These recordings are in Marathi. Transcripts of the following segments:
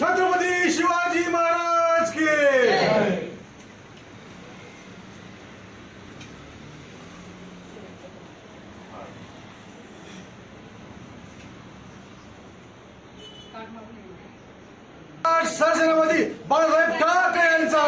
छत्रपती शिवाजी महाराज की सरसेनापती बाळासाहेब ठाकरे यांचा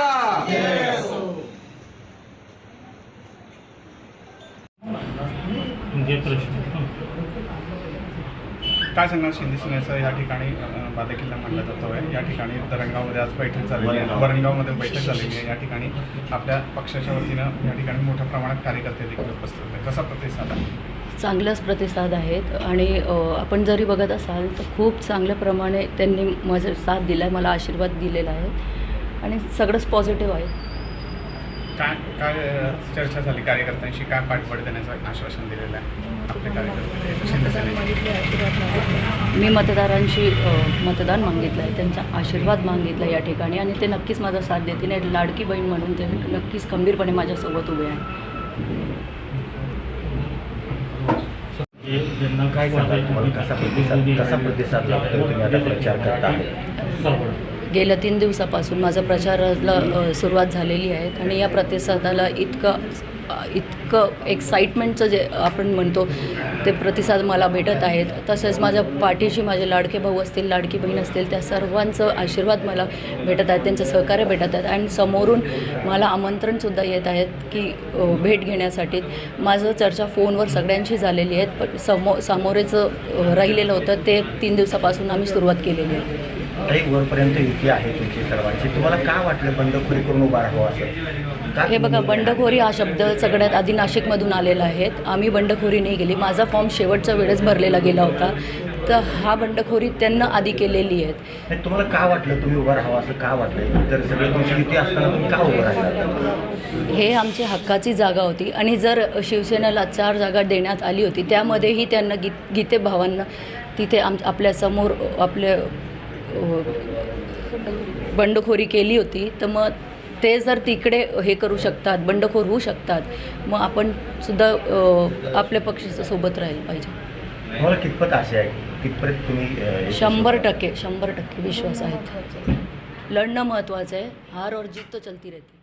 काय सांगणार शिंदे सेनेचं या ठिकाणी बालेकिल्ला मानला जातो आहे. या ठिकाणी धरणगावमध्ये आज बैठक झालेली आहे, वरणगावमध्ये बैठक झालेली आहे. या ठिकाणी आपल्या पक्षाच्या वतीनं या ठिकाणी मोठ्या प्रमाणात कार्यकर्ते देखील उपस्थित होते. कसा प्रतिसाद आहे? चांगलाच प्रतिसाद आहेत आणि आपण जरी बघत असाल तर खूप चांगल्या प्रमाणे त्यांनी माझा साथ दिला आहे, मला आशीर्वाद दिलेला आहे आणि सगळंच पॉझिटिव्ह आहे. काय काय चर्चा झाली कार्यकर्त्यांशी? काय पाठबळ देण्याचं आश्वासन दिलेलं आहे आपल्या कार्यकर्ते शिंदे सेनेचे? मी मतदारांशी मतदान मागितलं आहे, त्यांचा आशीर्वाद मागितला या ठिकाणी आणि ते नक्कीच माझा साथ देतील आणि लाडकी बहीण म्हणून ते नक्कीच खंबीरपणे माझ्यासोबत उभे आहे. काय सांगाल तुम्हाला कसा प्रतिसाद लागतो तुम्ही आता प्रचार करता? गेल्या 3 दिवसापासून माझा प्रचाराला सुरुवात झालेली आहे आणि या प्रतिसादाला इतकं एक्साइटमेंटचं जे आपण म्हणतो ते प्रतिसाद मला भेटत आहेत. तसेच माझ्या पाठीशी माझे लाडके भाऊ असतील, लाडकी बहीण असतील, त्या सर्वांचं आशीर्वाद मला भेटत आहेत, त्यांचं सहकार्य भेटत आहेत आणि समोरून मला आमंत्रणसुद्धा येत आहेत की भेट घेण्यासाठी. माझं चर्चा फोनवर सगळ्यांशी झालेली आहेत, पण सामोरेचं राहिलेलं होतं ते 3 दिवसापासून आम्ही सुरुवात केलेली आहे. एक वरपर्यंत युती आहे तुमची सर्वांची, तुम्हाला काय वाटलं बंडखोरी करून उभा राहावं असं? हे बघा, बंडखोरी हा शब्द सगळ्यात आधी नाशिकमधून आलेला आहे. आम्ही बंडखोरी नाही केली, माझा फॉर्म शेवटच्या वेळेस भरलेला गेला होता, तर हा बंडखोरी त्यांना आधी केलेली आहे. तुम्हाला का वाटलं तुम्ही उभं राहावं असं का वाटलं? तर सगळं तुमची युती असताना तुम्ही का उभं राहिला? हे आमची हक्काची जागा होती आणि जर शिवसेनेला 4 जागा देण्यात आली होती त्यामध्येही त्यांना गीते भावांना तिथे आपल्यासमोर आपले बंडखोरी केली होती, तर मग ते जर तिकडे हे करू शकतात, बंडखोर होऊ शकतात, मग आपण सुद्धा आपल्या पक्षाच्या सोबत राहायला पाहिजे. मला कितपत आशा आहे, कितपत तुम्ही 100% विश्वास आहे. लढणं महत्त्वाचं आहे, हार और जीत तो चलती रहती है.